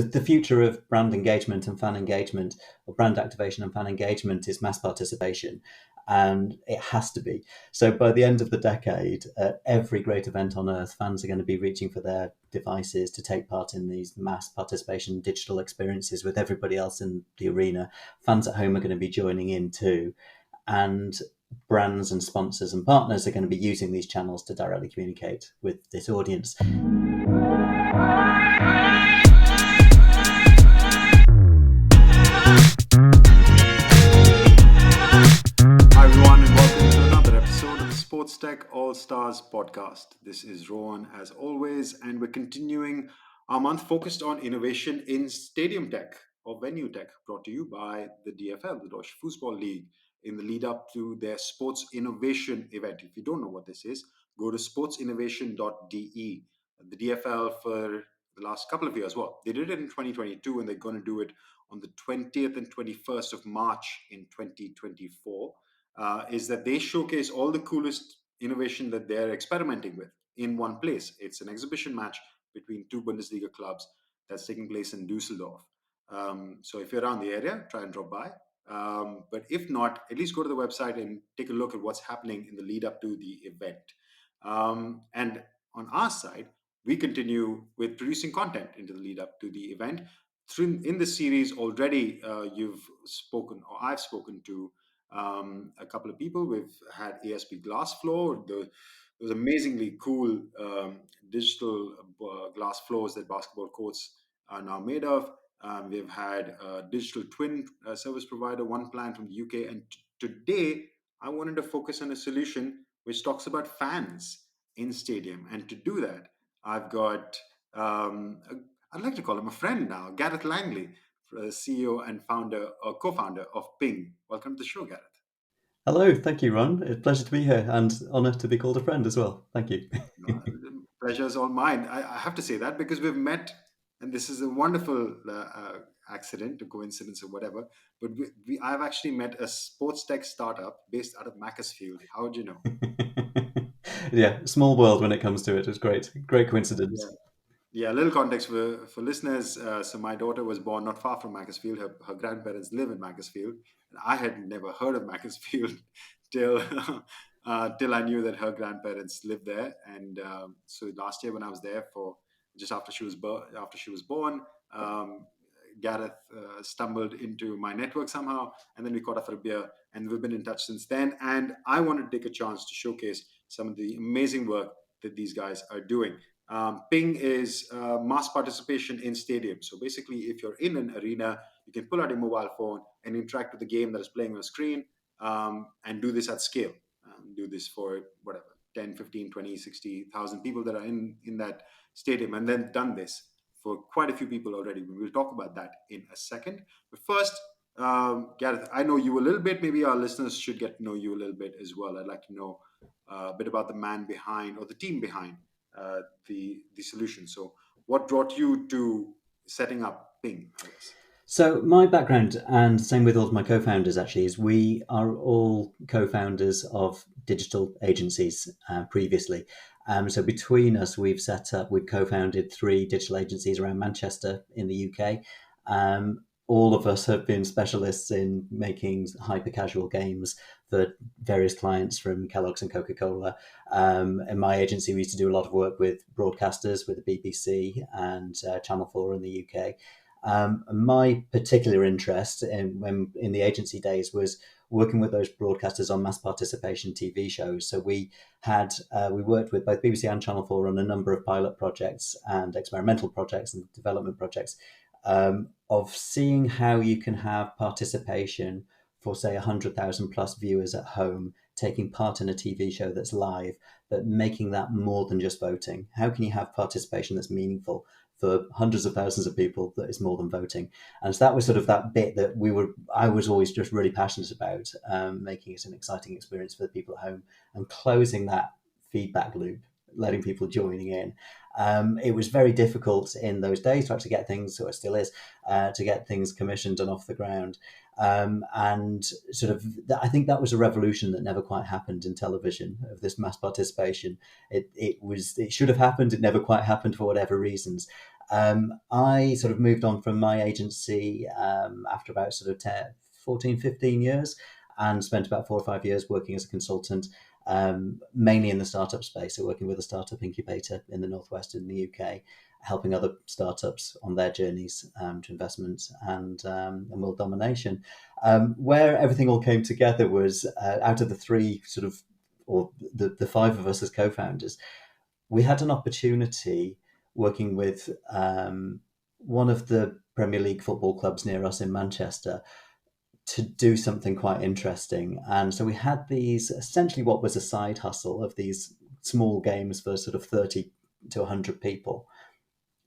the future of brand engagement and fan engagement, or brand activation and fan engagement, is mass participation. And it has to be. So by the end of the decade, at every great event on earth, fans are going to be reaching for their devices to take part in these mass participation digital experiences with everybody else in the arena. Fans at home are going to be joining in too. And brands and sponsors and partners are going to be using these channels to directly communicate with this audience. SportsTech ALLSTARS podcast. This is Rohan as always, and we're continuing our month focused on innovation in StadiumTech or Venue Tech, brought to you by the DFL, the Deutsche Fußball League, in the lead up to their Sports Innovation event. If you don't know what this is, go to sportsinnovation.de. The DFL for the last couple of years, well, they did it in 2022 and they're going to do it on the 20th and 21st of March in 2024. Is that they showcase all the coolest innovation that they're experimenting with in one place. It's an exhibition match between two Bundesliga clubs that's taking place in Düsseldorf. So if you're around the area, try and drop by. But if not, at least go to the website and take a look at what's happening in the lead up to the event. And on our side, we continue with producing content into the lead up to the event. In this series already, you've spoken, or I've spoken to a couple of people. We've had ASP Glass Floor, those amazingly cool digital glass floors that basketball courts are now made of. We've had a digital twin service provider, One Plan from the UK. And today, I wanted to focus on a solution which talks about fans in stadium. And to do that, I've got, I'd like to call him a friend now, Gareth Langley, CEO and founder or co-founder of Piing. Welcome to the show, Gareth. Hello, thank you, Ron. It's a pleasure to be here and honoured to be called a friend as well. Thank you. Pleasure is all mine. I have to say that because we've met, and this is a wonderful accident, a coincidence, or whatever. But I've actually met a sports tech startup based out of Macclesfield. How would you know? Yeah, small world when it comes to it. It's great coincidence. Yeah, a little context for listeners. So my daughter was born not far from Macclesfield. Her grandparents live in Macclesfield. And I had never heard of Macclesfield till I knew that her grandparents lived there. And so last year when I was there for just after she was born, Gareth stumbled into my network somehow, and then we caught up for a beer, and we've been in touch since then. And I wanted to take a chance to showcase some of the amazing work that these guys are doing. Piing is mass participation in stadiums. So basically, if you're in an arena, you can pull out your mobile phone and interact with the game that is playing on a screen, and do this at scale. Do this for whatever, 10, 15, 20, 60,000 people that are in that stadium, and then done this for quite a few people already. We will talk about that in a second. But first, Gareth, I know you a little bit. Maybe our listeners should get to know you a little bit as well. I'd like to know a bit about the man behind, or the team behind the solution. So what brought you to setting up Piing, I guess? So my background, and same with all of my co-founders actually, is we are all co-founders of digital agencies previously. So between us, we've co-founded 3 digital agencies around Manchester in the UK. All of us have been specialists in making hyper-casual games for various clients from Kellogg's and Coca-Cola. In my agency, we used to do a lot of work with broadcasters, with the BBC and Channel 4 in the UK. My particular interest in the agency days was working with those broadcasters on mass participation TV shows. So we worked with both BBC and Channel 4 on a number of pilot projects and experimental projects and development projects of seeing how you can have participation for, say, 100,000 plus viewers at home taking part in a TV show that's live, but making that more than just voting. How can you have participation that's meaningful for hundreds of thousands of people that is more than voting? And so that was sort of that bit that I was always just really passionate about, making it an exciting experience for the people at home and closing that feedback loop, letting people joining in. It was very difficult in those days to actually get things, or it still is, to get things commissioned and off the ground. And sort of, I think that was a revolution that never quite happened in television, of this mass participation. It should have happened. It never quite happened for whatever reasons. I sort of moved on from my agency after about sort of 14, 15 years, and spent about 4 or 5 years working as a consultant, mainly in the startup space. So working with a startup incubator in the Northwest in the UK, helping other startups on their journeys to investment and world domination. Where everything all came together was out of the three sort of, or the five of us as co-founders, we had an opportunity working with one of the Premier League football clubs near us in Manchester to do something quite interesting. And so we had these, essentially what was a side hustle of these small games for sort of 30 to 100 people.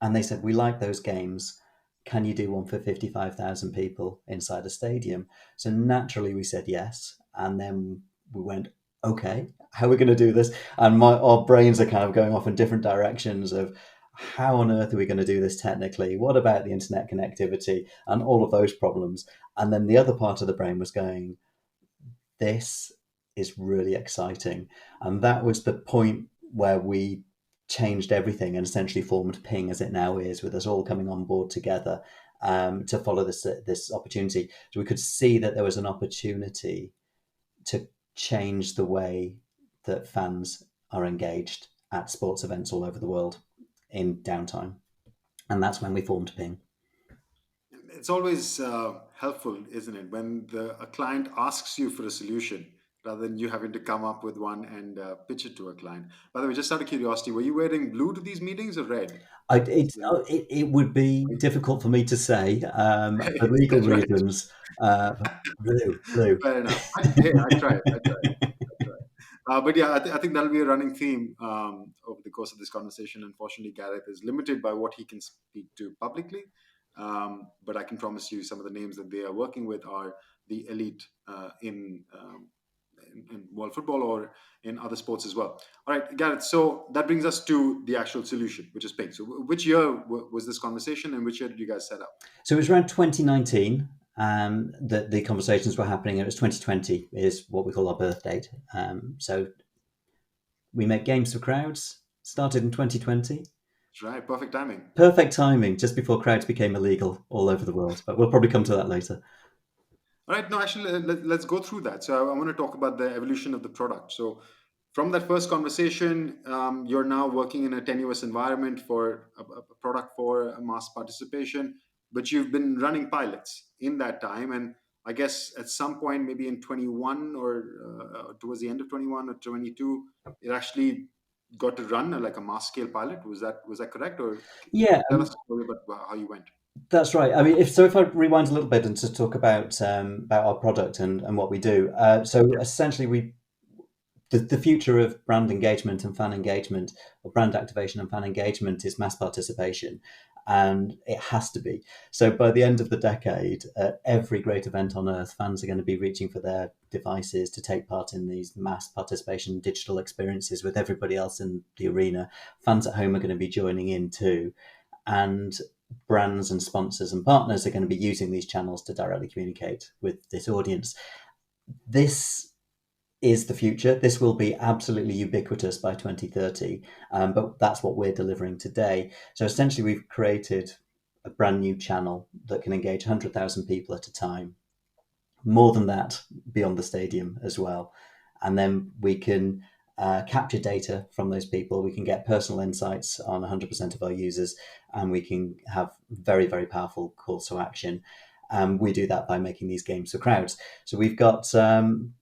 And they said, we like those games. Can you do one for 55,000 people inside a stadium? So naturally we said yes. And then we went, okay, how are we going to do this? And our brains are kind of going off in different directions of how on earth are we going to do this technically? What about the internet connectivity and all of those problems? And then the other part of the brain was going, this is really exciting. And that was the point where we changed everything and essentially formed Piing as it now is, with us all coming on board together to follow this opportunity. So we could see that there was an opportunity to change the way that fans are engaged at sports events all over the world in downtime. And that's when we formed Piing. It's always helpful, isn't it, when a client asks you for a solution rather than you having to come up with one and pitch it to a client. By the way, just out of curiosity, were you wearing blue to these meetings or red? It would be difficult for me to say for legal Right. reasons. Blue. Fair enough. Hey, I tried. I tried. I tried. But yeah, I think that'll be a running theme over the course of this conversation. Unfortunately, Gareth is limited by what he can speak to publicly. But I can promise you some of the names that they are working with are the elite in world football or in other sports as well. All right, Gareth. So that brings us to the actual solution, which is Piing. So, which year was this conversation, and which year did you guys set up? So it was around 2019 that the conversations were happening. It was 2020 is what we call our birth date. So we make games for crowds. Started in 2020. Right, perfect timing. Perfect timing, just before crowds became illegal all over the world. But we'll probably come to that later. All right, no, actually, let's go through that. So I want to talk about the evolution of the product. So from that first conversation, you're now working in a tenuous environment for a product for a mass participation, but you've been running pilots in that time. And I guess at some point, maybe in 21 or towards the end of 21 or 22, it actually got to run like a mass scale pilot. Was that correct? Or Yeah, tell us a story about how you went. that's right. I mean, if I rewind a little bit and to talk about our product and what we do. So essentially, the future of brand engagement and fan engagement, or brand activation and fan engagement, is mass participation, and it has to be. So by the end of the decade, at every great event on earth, fans are going to be reaching for their devices to take part in these mass participation digital experiences with everybody else in the arena. Fans at home are going to be joining in too, and brands and sponsors and partners are going to be using these channels to directly communicate with this audience. This is the future. This will be absolutely ubiquitous by 2030, but that's what we're delivering today. So essentially, we've created a brand new channel that can engage 100,000 people at a time, more than that beyond the stadium as well. And then we can capture data from those people. We can get personal insights on 100% of our users, and we can have very, very powerful calls to action. We do that by making these games for crowds. So we've got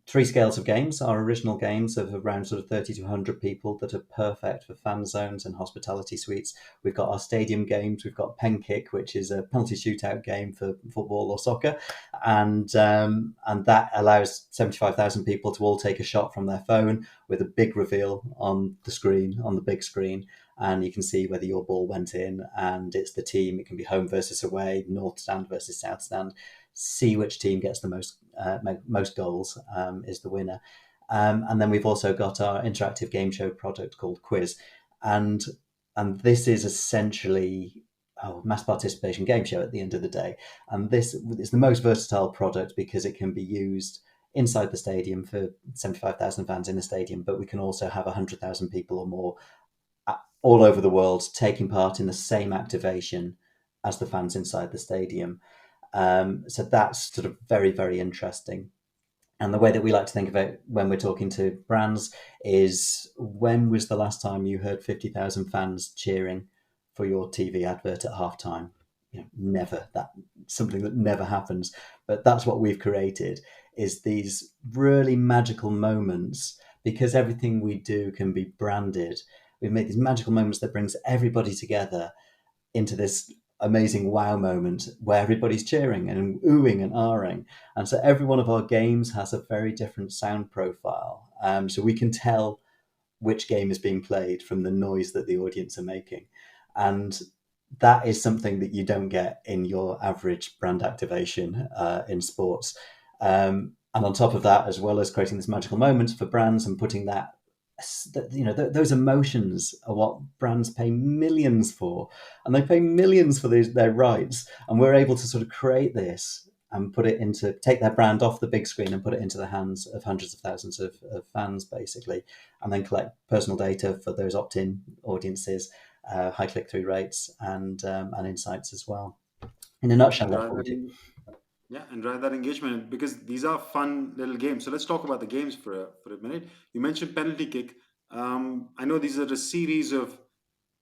three scales of games. Our original games of around sort of 30 to 100 people that are perfect for fan zones and hospitality suites. We've got our stadium games. We've got Pen Kick, which is a penalty shootout game for football or soccer, and that allows 75,000 people to all take a shot from their phone with a big reveal on the screen, on the big screen, and you can see whether your ball went in, and it's the team. It can be home versus away, north stand versus south stand. See which team gets the most goals is the winner. And then we've also got our interactive game show product called Quiz, and this is essentially a mass participation game show at the end of the day. And this is the most versatile product because it can be used inside the stadium for 75,000 fans in the stadium, but we can also have 100,000 people or more all over the world taking part in the same activation as the fans inside the stadium. So that's sort of very, very interesting. And the way that we like to think of it when we're talking to brands is, when was the last time you heard 50,000 fans cheering for your TV advert at halftime? Never. That's something that never happens. But that's what we've created, is these really magical moments, because everything we do can be branded. We've made these magical moments that brings everybody together into this amazing wow moment where everybody's cheering and oohing and ahhing. And so every one of our games has a very different sound profile. So we can tell which game is being played from the noise that the audience are making. And that is something that you don't get in your average brand activation in sports. And on top of that, as well as creating this magical moments for brands and putting that, those emotions are what brands pay millions for, and they pay millions for their rights. And we're able to sort of create this and take their brand off the big screen and put it into the hands of hundreds of thousands of fans, basically, and then collect personal data for those opt-in audiences, high click-through rates, and insights as well. In a nutshell, And that's drive what we that do. in, yeah, and drive that engagement, because these are fun little games. So let's talk about the games for a minute. You mentioned penalty kick. I know these are a series of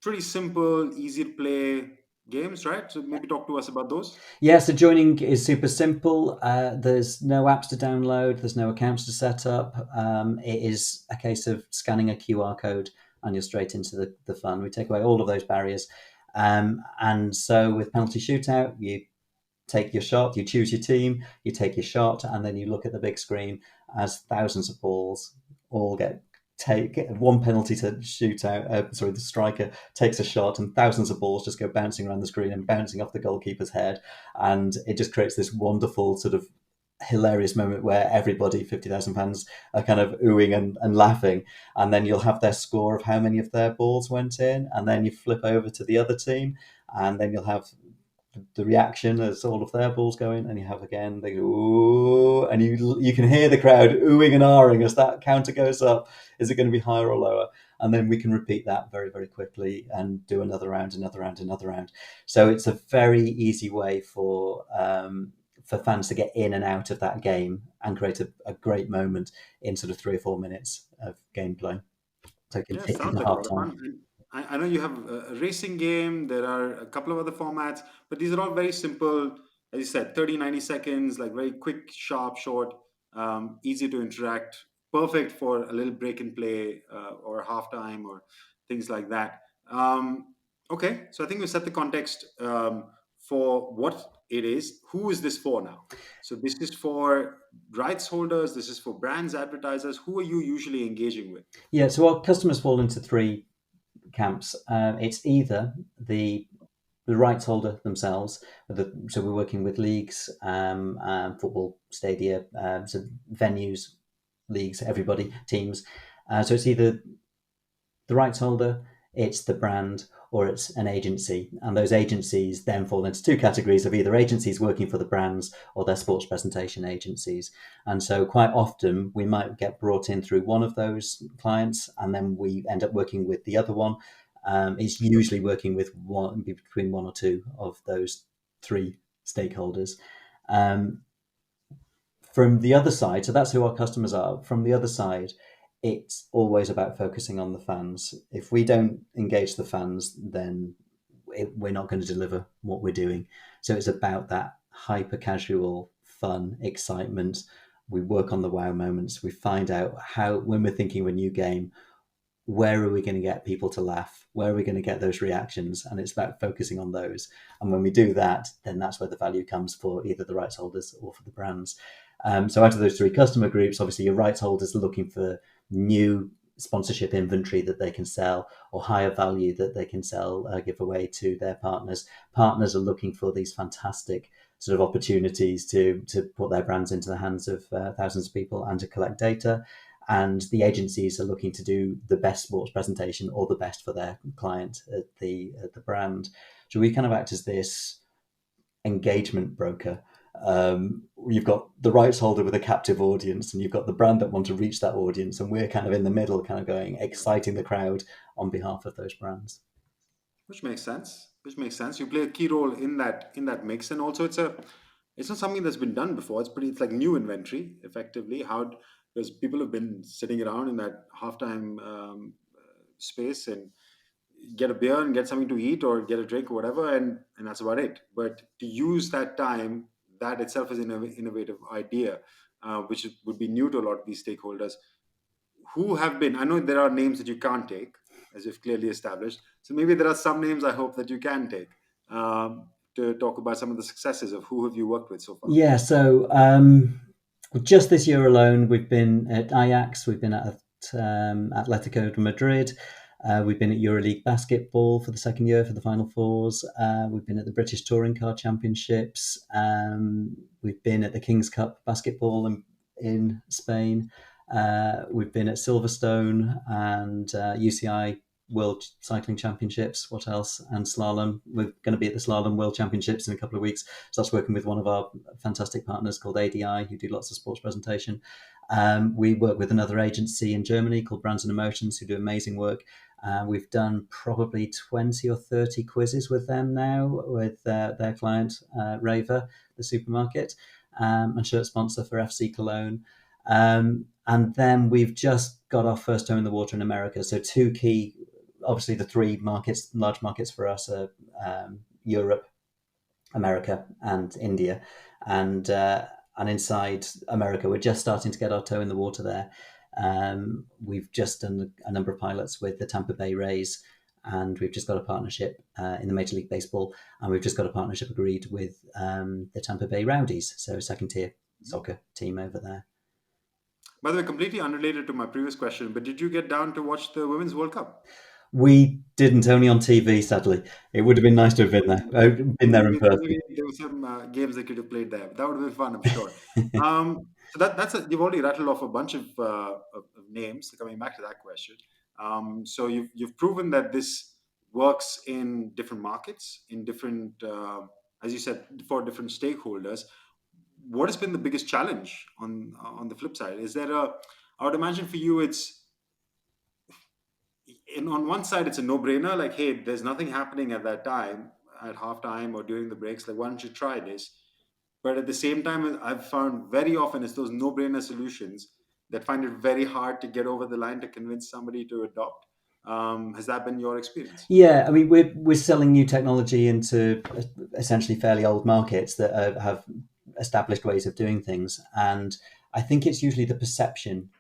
pretty simple, easy to play games, right? So maybe talk to us about those. Yeah, so joining is super simple. There's no apps to download. There's no accounts to set up. It is a case of scanning a QR code and you're straight into the fun. We take away all of those barriers. And so with penalty shootout, you take your shot, you choose your team, you take your shot, and then you look at the big screen as thousands of balls all take one penalty to shoot out. The striker takes a shot, and thousands of balls just go bouncing around the screen and bouncing off the goalkeeper's head, and it just creates this wonderful sort of hilarious moment where everybody, 50,000 fans, are kind of oohing and laughing. And then you'll have their score of how many of their balls went in, and then you flip over to the other team, and then you'll have the reaction as all of their balls go in, and you have again, they go ooh, and you can hear the crowd oohing and ahhing as that counter goes up. Is it going to be higher or lower? And then we can repeat that very, very quickly and do another round, another round, another round. So it's a very easy way for fans to get in and out of that game and create a great moment in sort of 3 or 4 minutes of gameplay. So it can Yeah, take you sounds to like a half lot of time. fun. And I know you have a racing game. There are a couple of other formats, but these are all very simple. As you said, 30, 90 seconds, like very quick, sharp, short, easy to interact, perfect for a little break and play or halftime or things like that. Okay, so I think we set the context for what it is. Who is this for now? So this is for rights holders. This is for brands, advertisers. Who are you usually engaging with? Yeah, so our customers fall into three camps. It's either the rights holder themselves. So we're working with leagues, football stadia, so venues, leagues, everybody, teams. So it's either the rights holder, it's the brand, or it's an agency. And those agencies then fall into two categories of either agencies working for the brands or their sports presentation agencies. And so quite often we might get brought in through one of those clients, and then we end up working with the other one. It's usually working with between one or two of those three stakeholders. Um, from the other side, so that's who our customers are. From the other side, it's always about focusing on the fans. If we don't engage the fans, then we're not going to deliver what we're doing. So it's about that hyper casual fun, excitement. We work on the wow moments. We find out how, when we're thinking of a new game, where are we going to get people to laugh? Where are we going to get those reactions? And it's about focusing on those. And when we do that, then that's where the value comes for either the rights holders or for the brands. So out of those three customer groups, obviously your rights holders are looking for new sponsorship inventory that they can sell, or higher value that they can sell, give away to their partners. Partners are looking for these fantastic sort of opportunities to put their brands into the hands of thousands of people and to collect data. And the agencies are looking to do the best sports presentation or the best for their client at the brand. So we kind of act as this engagement broker You've got the rights holder with a captive audience, and you've got the brand that want to reach that audience, and we're kind of in the middle, kind of going exciting the crowd on behalf of those brands. Which makes sense. Which makes sense. You play a key role in that mix, and also it's not something that's been done before. It's like new inventory, effectively. How because people have been sitting around in that halftime space and get a beer and get something to eat or get a drink or whatever, and that's about it. But to use that time, that itself is an innovative idea, would be new to a lot of these stakeholders who have been. I know there are names that you can't take, as you've clearly established. So maybe there are some names I hope that you can take, to talk about some of the successes of who have you worked with so far. Yeah, so just this year alone, we've been at Ajax, we've been at Atletico Madrid, we've been at EuroLegue Basketball for the second year for the Final Fours. We've been at the British Touring Car Championships. We've been at the King's Cup Basketball in Spain. We've been at Silverstone and UCI World Cycling Championships. What else? And slalom. We're going to be at the Slalom World Championships in a couple of weeks. So that's working with one of our fantastic partners called ADI, who do lots of sports presentation. We work with another agency in Germany called Brands and Emotions, who do amazing work. We've done probably 20 or 30 quizzes with them now, with their client, Raver, the supermarket, and shirt sponsor for FC Cologne. And then we've just got our first toe in the water in America. So two key, obviously the three markets, large markets for us are Europe, America, and India. And inside America, we're just starting to get our toe in the water there. We've just done a number of pilots with the Tampa Bay Rays, and we've just got a partnership in the Major League Baseball, and we've just got a partnership agreed with the Tampa Bay Rowdies, so a second tier soccer team over there. By the way, completely unrelated to my previous question, but did you get down to watch the Women's World Cup? We didn't, only on TV, sadly. It would have been nice to have been there, been there in person. Maybe there were some games they could have played there. That would have been fun, I'm sure. So you've already rattled off a bunch of names. So coming back to that question, so you've proven that this works in different markets, in different, as you said, for different stakeholders. What has been the biggest challenge on the flip side? Is there a? I would imagine for you, on one side it's a no-brainer, like, hey, there's nothing happening at that time, at halftime or during the breaks, like, why don't you try this? But at the same time, I've found very often it's those no-brainer solutions that find it very hard to get over the line to convince somebody to adopt. Has that been your experience? Yeah, I mean, we're selling new technology into essentially fairly old markets that have established ways of doing things, and I think it's usually the perception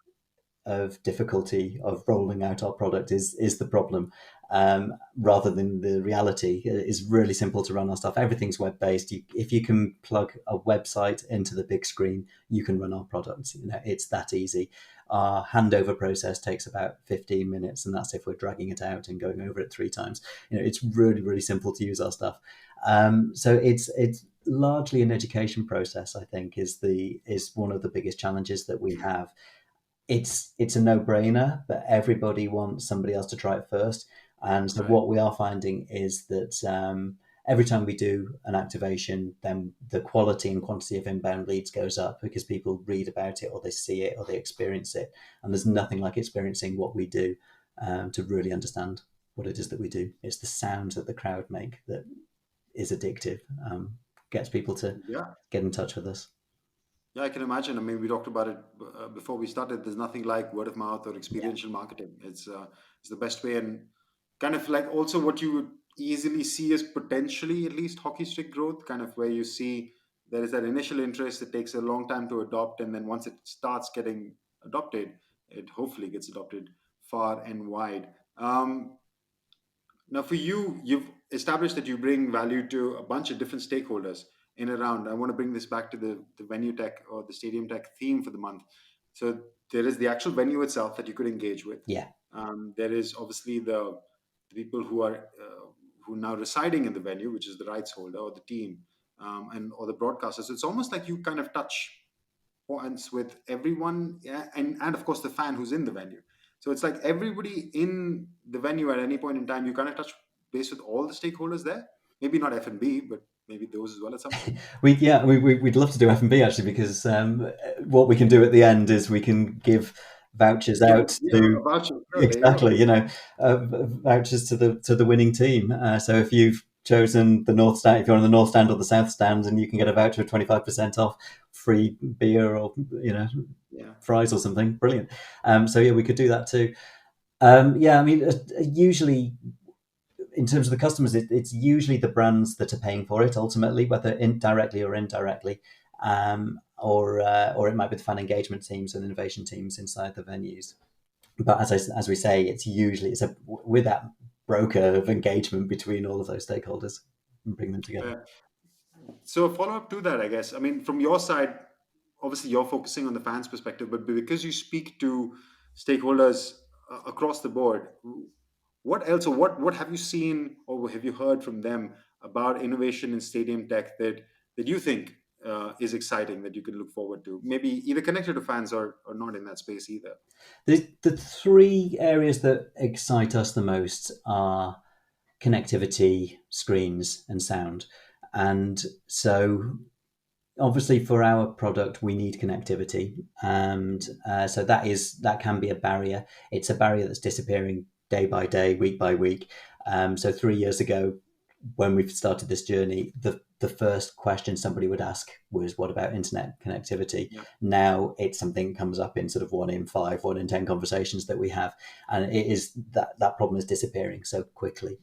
of difficulty of rolling out our product is the problem, rather than the reality. It's really simple to run our stuff. Everything's web based. If you can plug a website into the big screen, you can run our products. It's that easy. Our handover process takes about 15 minutes, and that's if we're dragging it out and going over it 3 times. It's really, really simple to use our stuff. So it's largely an education process, I think, is one of the biggest challenges that we have. It's a no-brainer, but everybody wants somebody else to try it first. And so Right. what we are finding is that every time we do an activation, then the quality and quantity of inbound leads goes up because people read about it or they see it or they experience it. And there's nothing like experiencing what we do to really understand what it is that we do. It's the sound that the crowd make that is addictive, gets people to Yeah. get in touch with us. Yeah, I can imagine. I mean, we talked about it before we started. There's nothing like word of mouth or Yeah. experiential marketing. It's the best way, and kind of like also what you would easily see as potentially at least hockey stick growth, kind of where you see there is that initial interest. It takes a long time to adopt, and then once it starts getting adopted, it hopefully gets adopted far and wide. Now, for you, you've established that you bring value to a bunch of different stakeholders in and around. I want to bring this back to the venue tech or the stadium tech theme for the month. So there is the actual venue itself that you could engage with. Yeah. There is obviously the people who are now residing in the venue, which is the rights holder or the team, and or the broadcaster. So it's almost like you kind of touch points with everyone, yeah, and of course the fan who's in the venue. So it's like everybody in the venue at any point in time, you kind of touch base with all the stakeholders there. Maybe not F&B, but maybe those as well at some point. We'd love to do F&B actually, because what we can do at the end is we can give vouchers Give out yeah, a to voucher. Oh, there you go. exactly, vouchers to the winning team. So if you've chosen the North Stand, if you're on the North Stand or the South Stand, and you can get a voucher of 25% off, free beer or Yeah. fries or something, brilliant. So yeah, we could do that too. Yeah, I mean, usually in terms of the customers, it's usually the brands that are paying for it ultimately, whether directly or indirectly, or it might be the fan engagement teams and innovation teams inside the venues. But as we say, with that broker of engagement between all of those stakeholders and bring them together. So a follow up to that, I guess. I mean, from your side, obviously you're focusing on the fans' perspective, but because you speak to stakeholders across the board, what else, or what have you seen, or have you heard from them about innovation in stadium tech that you think is exciting, that you can look forward to? Maybe either connected to fans or not in that space either. The three areas that excite us the most are connectivity, screens, and sound. And so obviously for our product we need connectivity, and so that can be a barrier. It's a barrier that's disappearing day by day, week by week. So 3 years ago, when we started this journey, the first question somebody would ask was, what about internet connectivity? Yeah. Now it's something that comes up in sort of 1 in 5, 1 in 10 conversations that we have, and it is that problem is disappearing so quickly.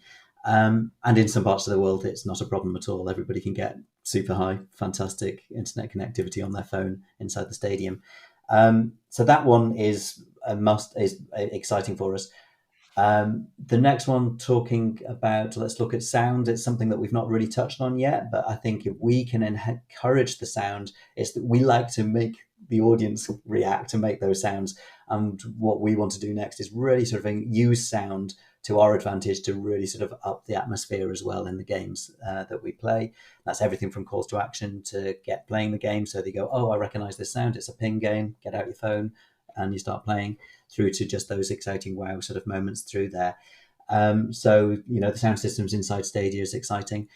And in some parts of the world, it's not a problem at all. Everybody can get super high, fantastic internet connectivity on their phone inside the stadium. So that one is exciting for us. The next one, talking about, let's look at sound. It's something that we've not really touched on yet, but I think if we can encourage the sound, it's that we like to make the audience react and make those sounds. And what we want to do next is really sort of use sound to our advantage to really sort of up the atmosphere as well in the games that we play. That's everything from calls to action to get playing the game. So they go, oh, I recognize this sound. It's a Piing game. Get out your phone and you start playing, through to just those exciting wow sort of moments through there. So the sound systems inside Stadia is exciting,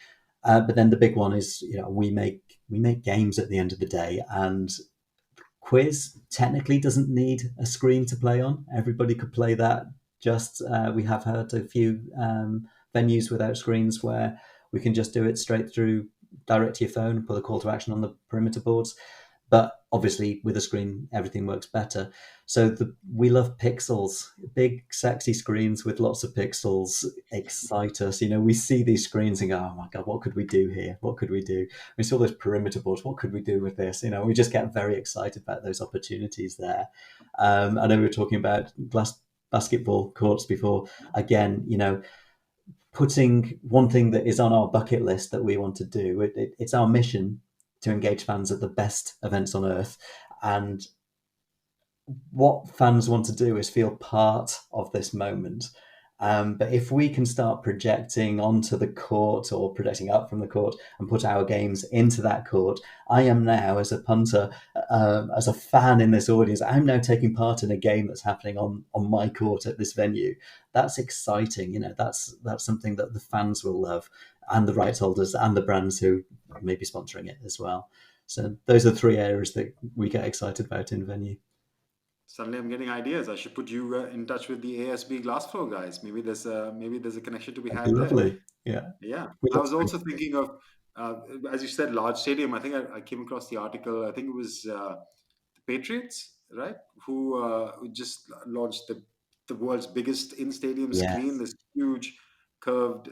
but then the big one is we make games at the end of the day, and Quiz technically doesn't need a screen to play on. Everybody could play that. Just we have heard a few venues without screens where we can just do it straight through, direct to your phone, and put a call to action on the perimeter boards. But obviously, with a screen, everything works better. So we love pixels. Big, sexy screens with lots of pixels excite us. We see these screens and go, "Oh my god, what could we do here? What could we do?" We saw those perimeter boards. What could we do with this? We just get very excited about those opportunities there. I know we were talking about glass basketball courts before. Again, putting one thing that is on our bucket list that we want to do. It's our mission to engage fans at the best events on earth, and what fans want to do is feel part of this moment. But if we can start projecting onto the court or projecting up from the court and put our games into that court, I am now, as a punter, as a fan in this audience, I'm now taking part in a game that's happening on my court at this venue. That's exciting. That's something that the fans will love, and the rights holders and the brands who may be sponsoring it as well. So those are three areas that we get excited about in venue. Suddenly, I'm getting ideas. I should put you in touch with the ASB Glassflow guys. Maybe there's a connection to be That'd be had there. lovely. Yeah. Yeah, We I love was screen. also thinking of, as you said, large stadium. I think I came across the article. I think it was the Patriots, right? Who just launched the world's biggest in-stadium screen. Yes, This huge curved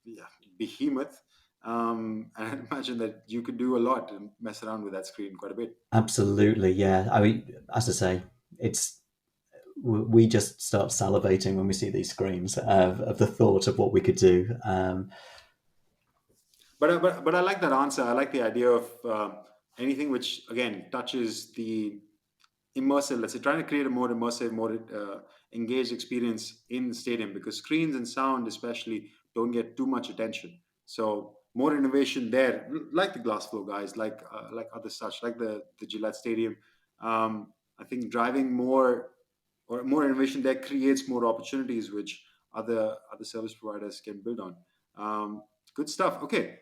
yeah, behemoth. And I imagine that you could do a lot and mess around with that screen quite a bit. absolutely. Yeah. I mean, as I say, it's we just start salivating when we see these screens of the thought of what we could do. But I like that answer. I like the idea of anything which again touches the immersive. Let's say trying to create a more immersive, more engaged experience in the stadium, because screens and sound especially don't get too much attention. So more innovation there, like the Glassflow guys, like other such, like the Gillette Stadium. I think driving more innovation there creates more opportunities which other service providers can build on. Good stuff. Okay,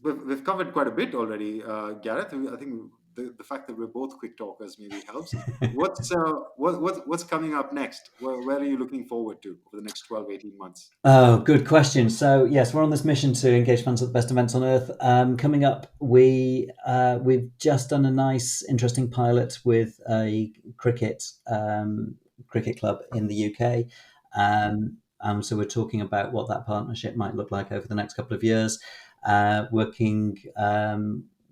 we've covered quite a bit already, Gareth. I think the fact that we're both quick talkers maybe helps. What's coming up next? Where are you looking forward to over the next 12-18 months? Oh, good question. So yes, we're on this mission to engage fans at the best events on earth. Coming up, we've just done a nice, interesting pilot with a cricket club in the UK. So we're talking about what that partnership might look like over the next couple of years. Working,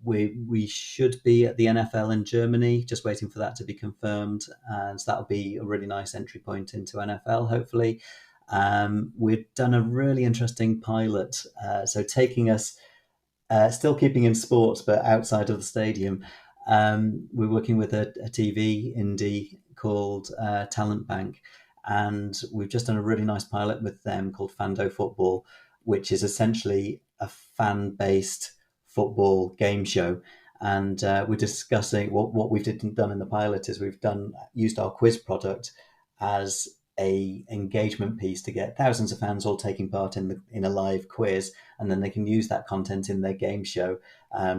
we should be at the NFL in Germany, just waiting for that to be confirmed, and so that'll be a really nice entry point into NFL, hopefully. We've done a really interesting pilot, so taking us, still keeping in sports, but outside of the stadium. We're working with a TV indie called Talent Bank, and we've just done a really nice pilot with them called Fando Football, which is essentially a fan-based football game show. And we're discussing what we've done in the pilot is we've used our quiz product as a engagement piece to get thousands of fans all taking part in a live quiz, and then they can use that content in their game show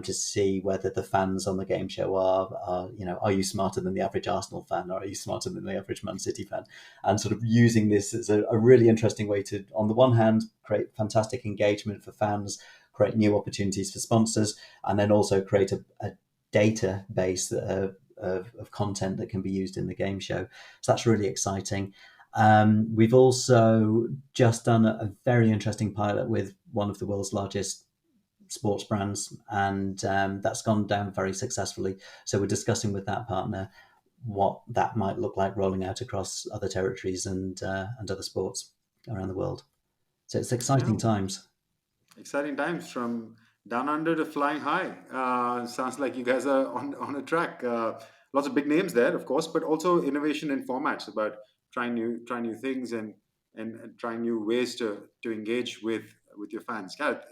to see whether the fans on the game show are you smarter than the average Arsenal fan, or are you smarter than the average Man City fan, and sort of using this as a really interesting way to, on the one hand, create fantastic engagement for fans, create new opportunities for sponsors, and then also create a database of content that can be used in the game show. So that's really exciting. We've also just done a very interesting pilot with one of the world's largest sports brands, and that's gone down very successfully. So we're discussing with that partner what that might look like rolling out across other territories and other sports around the world. So it's Yeah, exciting times. exciting times from down under to flying high. Sounds like you guys are on a track. Lots of big names there, of course, but also innovation in formats about trying new things and trying new ways to engage with your fans. Gareth,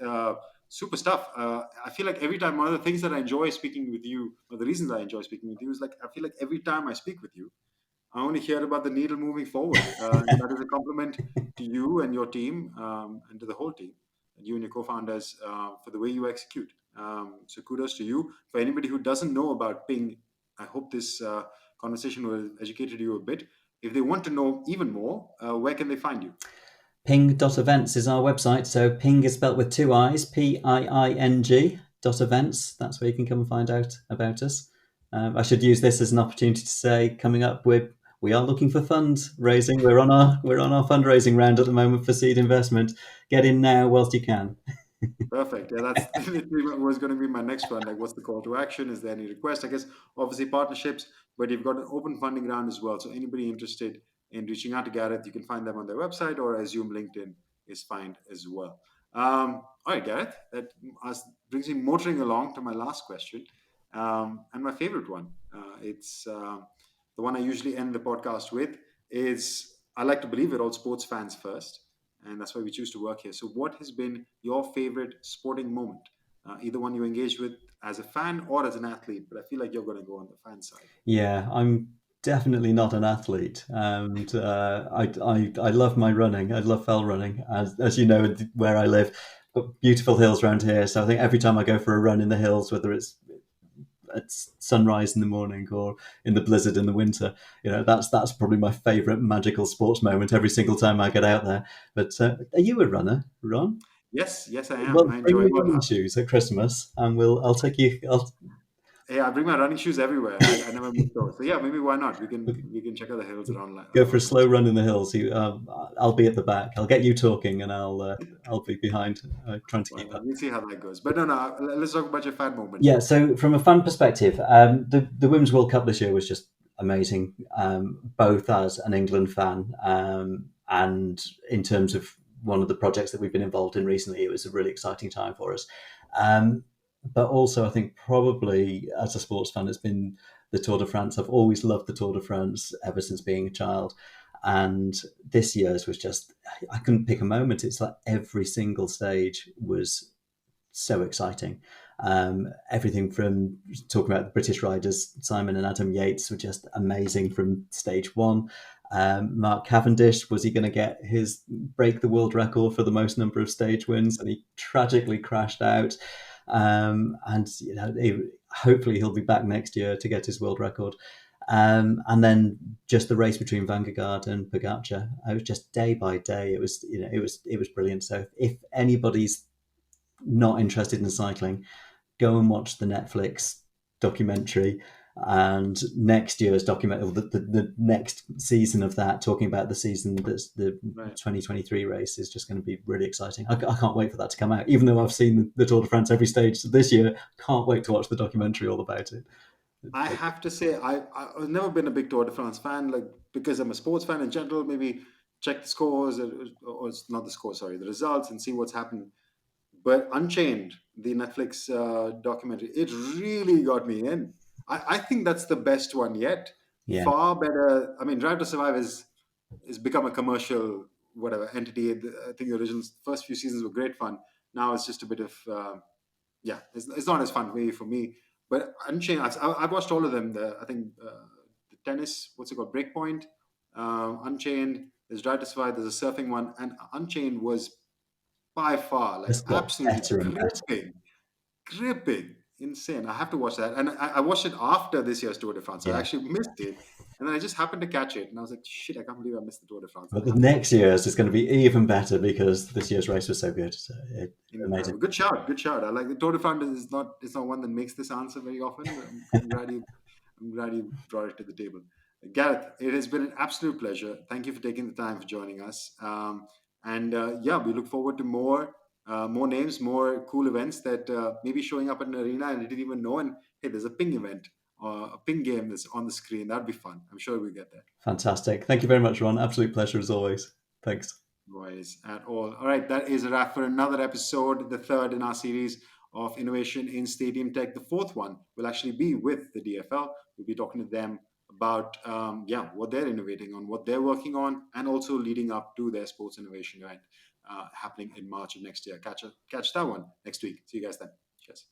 super stuff. I feel like every time, one of the things that I enjoy speaking with you, or the reasons I enjoy speaking with you, is like I feel like every time I speak with you, I only hear about the needle moving forward. And that is a compliment to you and your team, and to the whole team, and you and your co-founders, for the way you execute. So kudos to you. For anybody who doesn't know about Ping, I hope this conversation will educated you a bit. If they want to know even more, where can they find you? Ping.events is our website. So Ping is spelt with two I's, Piing .events. That's where you can come and find out about us. I should use this as an opportunity to say, coming up, we are looking for fundraising. We're on our fundraising round at the moment for seed investment. Get in now whilst you can. Perfect. Yeah, that's literally was going to be my next one. Like, what's the call to action? Is there any request? I guess obviously partnerships, but you've got an open funding round as well. So anybody interested in reaching out to Gareth, you can find them on their website, or I assume LinkedIn is fine as well. All right, Gareth, that brings me motoring along to my last question, and my favorite one. It's the one I usually end the podcast with. Is I like to believe we're all sports fans first, and that's why we choose to work here. So, what has been your favorite sporting moment? Either one you engaged with as a fan or as an athlete, but I feel like you're going to go on the fan side. Yeah, I'm definitely not an athlete, and I love my running. I love fell running, as you know, where I live, got beautiful hills around here. So I think every time I go for a run in the hills, whether it's at sunrise in the morning or in the blizzard in the winter, that's probably my favourite magical sports moment every single time I get out there. But are you a runner, Ron? Yes, yes, I am. Well, I bring enjoy. me Well, running shoes at Christmas, and I'll take you. yeah, I bring my running shoes everywhere. I never miss those. So yeah, maybe why not? We can check out the hills Go for a around slow Manchester. run in the hills. I'll be at the back. I'll get you talking, and I'll be behind, trying to Well, keep up. we'll see how that goes. But no, no. Let's talk about your fan moment. Yeah. So from a fan perspective, the Women's World Cup this year was just amazing. Both as an England fan, and in terms of one of the projects that we've been involved in recently, it was a really exciting time for us. Um, but also, I think probably as a sports fan, it's been the Tour de France. I've always loved the Tour de France ever since being a child. And this year's was just, I couldn't pick a moment. It's like every single stage was so exciting. Everything from talking about the British riders, Simon and Adam Yates, were just amazing from stage one. Mark Cavendish, was he going to break the world record for the most number of stage wins? And he tragically crashed out. And hopefully he'll be back next year to get his world record. And then just the race between Vandergaard and Pogacar, I was just day by day. It was brilliant. So if anybody's not interested in cycling, go and watch the Netflix documentary. And next year's documentary, the next season of that, talking about the season that's the Right. 2023 race, is just going to be really exciting. I can't wait for that to come out. Even though I've seen the Tour de France every stage this year, can't wait to watch the documentary all about it. I have to say, I've never been a big Tour de France fan, like because I'm a sports fan in general. Maybe check the scores, or it's not the score, sorry, the results, and see what's happened. But Unchained, the Netflix documentary, it really got me in. I think that's the best one yet. Yeah, Far better. I mean, Drive to Survive is become a commercial whatever entity. I think the original first few seasons were great fun. Now it's just a bit of yeah, it's not as fun maybe for me. But Unchained, I've watched all of them. I think the tennis, what's it called, Breakpoint, Unchained. There's Drive to Survive. There's a surfing one, and Unchained was by far like it's got absolutely better and better. gripping, insane. I have to watch that, and I watched it after this year's Tour de France. I Yeah. actually missed it, and then I just happened to catch it, and I was like, shit, I can't believe I missed the Tour de France, and But I the have to next watch it. year's is going to be even better because this year's race was so good. So amazing. Incredible. Good shout. Good shout. I like the Tour de France is not it's not one that makes this answer very often. But I'm glad you brought it to the table. Gareth, it has been an absolute pleasure. Thank you for taking the time for joining us. And yeah, we look forward to more names, more cool events that maybe showing up at an arena and I didn't even know. And hey, there's a ping event, a ping game that's on the screen. That'd be fun. I'm sure we'll get there. Fantastic. Thank you very much, Ron. Absolute pleasure as always. Thanks. Noise at all. All right, that is a wrap for another episode, the third in our series of innovation in Stadium Tech. The fourth one will actually be with the DFL. We'll be talking to them about yeah, what they're innovating on, what they're working on, and also leading up to their sports innovation event happening in March of next year. Catch that one next week. See you guys then. Cheers.